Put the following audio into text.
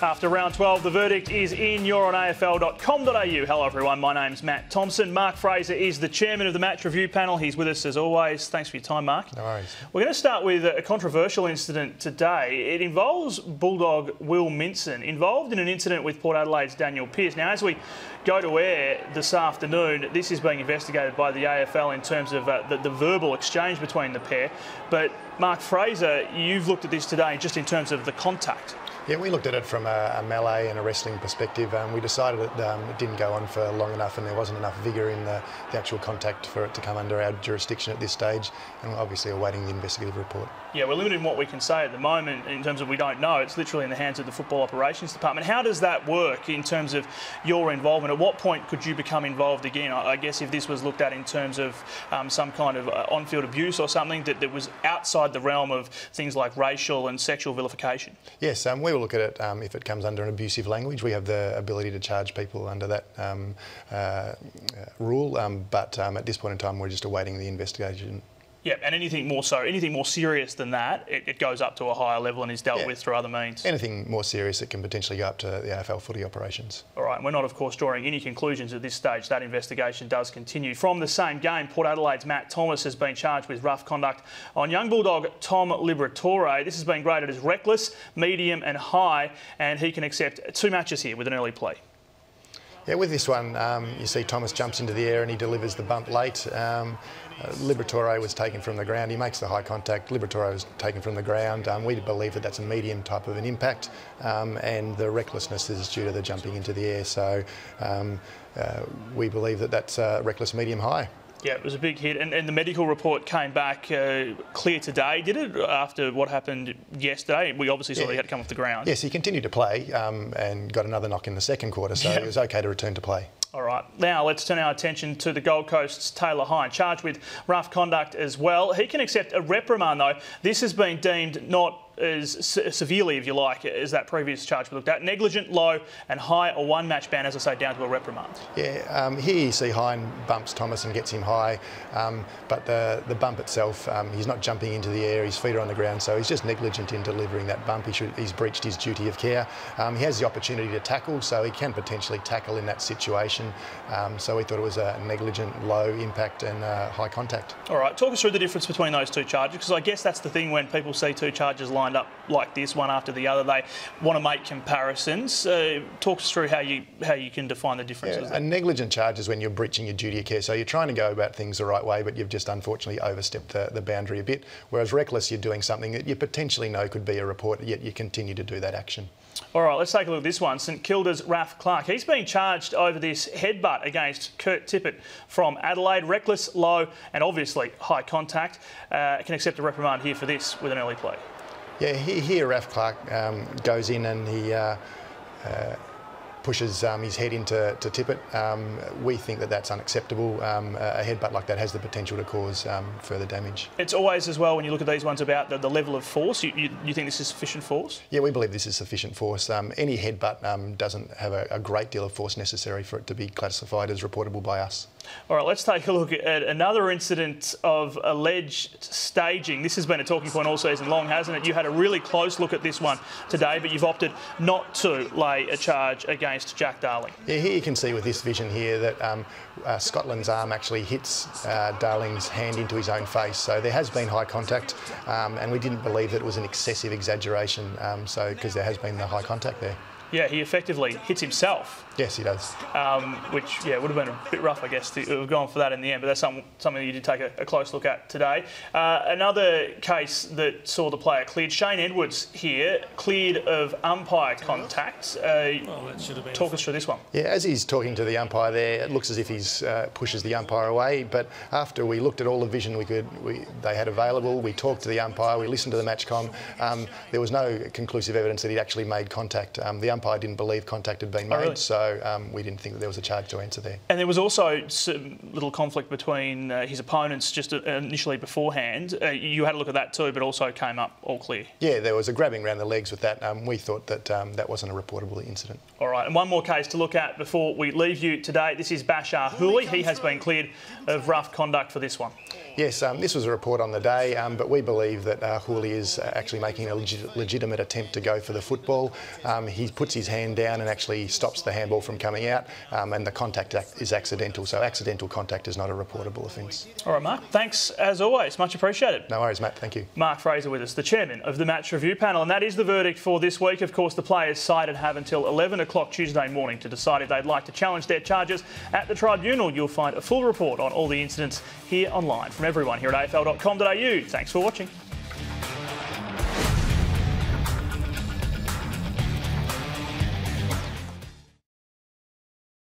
After round 12, the verdict is in. You're on AFL.com.au. Hello, everyone. My name's Matt Thompson. Mark Fraser is the chairman of the match review panel. He's with us as always. Thanks for your time, Mark. No worries. We're going to start with a controversial incident today. It involves Bulldog Will Minson, involved in an incident with Port Adelaide's Daniel Pearce. Now, as we go to air this afternoon, this is being investigated by the AFL in terms of the verbal exchange between the pair. But, Mark Fraser, you've looked at this today just in terms of the contact. Yeah, we looked at it from a melee and a wrestling perspective. We decided it didn't go on for long enough and there wasn't enough vigour in the actual contact for it to come under our jurisdiction at this stage, and we're obviously awaiting the investigative report. Yeah, we're limited in what we can say at the moment in terms of we don't know. It's literally in the hands of the Football Operations Department. How does that work in terms of your involvement? At what point could you become involved again? I guess if this was looked at in terms of some kind of on-field abuse or something that was outside the realm of things like racial and sexual vilification. Yes, we will look at it if it comes under an abusive language. We have the ability to charge people under that rule, but at this point in time we're just awaiting the investigation. Yeah, and anything more serious than that, it goes up to a higher level and is dealt with through other means. Anything more serious, it can potentially go up to the AFL footy operations. All right, and we're not, of course, drawing any conclusions at this stage. That investigation does continue. From the same game, Port Adelaide's Matt Thomas has been charged with rough conduct on young Bulldog Tom Liberatore. This has been graded as reckless, medium and high, and he can accept 2 matches here with an early plea. Yeah, with this one, you see Thomas jumps into the air and he delivers the bump late. Liberatore was taken from the ground. He makes the high contact. Liberatore was taken from the ground. We believe that that's a medium type of an impact, and the recklessness is due to the jumping into the air. So we believe that that's reckless, medium, high. Yeah, it was a big hit, and the medical report came back clear today, did it, after what happened yesterday? We obviously saw that he had to come off the ground. Yes, he continued to play and got another knock in the second quarter, so it was okay to return to play. All right, now let's turn our attention to the Gold Coast's Taylor Hine, charged with rough conduct as well. He can accept a reprimand, though. This has been deemed not as severely, if you like, as that previous charge we looked at. Negligent, low and high, or 1 match ban, as I say, down to a reprimand. Yeah, here you see Hine bumps Thomas and gets him high, but the bump itself, he's not jumping into the air, his feet are on the ground, so he's just negligent in delivering that bump. He's breached his duty of care. He has the opportunity to tackle, so he can potentially tackle in that situation. So we thought it was a negligent, low impact and high contact. All right, talk us through the difference between those 2 charges, because I guess that's the thing when people see 2 charges lined up like this, one after the other, they want to make comparisons. Talk us through how you can define the differences. Yeah, a negligent charge is when you're breaching your duty of care, so you're trying to go about things the right way, but you've just unfortunately overstepped the boundary a bit. Whereas reckless, you're doing something that you potentially know could be a report, yet you continue to do that action. All right, let's take a look at this one. St Kilda's Raph Clark. He's been charged over this headbutt against Kurt Tippett from Adelaide. Reckless, low and obviously high contact. Can accept a reprimand here for this with an early plea. Yeah, here Raph Clark goes in and he pushes his head into Tippett. We think that that's unacceptable. A headbutt like that has the potential to cause further damage. It's always, as well, when you look at these ones, about the level of force. You think this is sufficient force? Yeah, we believe this is sufficient force. Any headbutt doesn't have a great deal of force necessary for it to be classified as reportable by us. All right, let's take a look at another incident of alleged staging. This has been a talking point all season long, hasn't it? You had a really close look at this one today, but you've opted not to lay a charge against Jack Darling. Yeah, here you can see with this vision here that Scotland's arm actually hits Darling's hand into his own face. So there has been high contact, and we didn't believe that it was an excessive exaggeration, because there has been the high contact there. Yeah, he effectively hits himself. Yes, he does. Which, yeah, would have been a bit rough, I guess, to have gone for that in the end, but that's something you did take a close look at today. Another case that saw the player cleared, Shane Edwards here, cleared of umpire contact. Talk us through this one. Yeah, as he's talking to the umpire there, it looks as if he's pushes the umpire away, but after we looked at all the vision they had available, we talked to the umpire, we listened to the matchcom, there was no conclusive evidence that he'd actually made contact. The umpire didn't believe contact had been made, really? So we didn't think that there was a charge to answer there. And there was also some little conflict between his opponents just initially beforehand. You had a look at that too, but also came up all clear. Yeah, there was a grabbing around the legs with that. We thought that that wasn't a reportable incident. All right, and one more case to look at before we leave you today. This is Bashar Hooley. He has been cleared of rough conduct for this one. Yes, this was a report on the day, but we believe that Hooley is actually making a legitimate attempt to go for the football. He's put puts his hand down and actually stops the handball from coming out, and the contact is accidental. So accidental contact is not a reportable offence. All right, Mark. Thanks as always. Much appreciated. No worries, Matt. Thank you. Mark Fraser with us, the chairman of the match review panel, and that is the verdict for this week. Of course, the players cited have until 11 o'clock Tuesday morning to decide if they'd like to challenge their charges at the tribunal. You'll find a full report on all the incidents here online from everyone here at afl.com.au. Thanks for watching.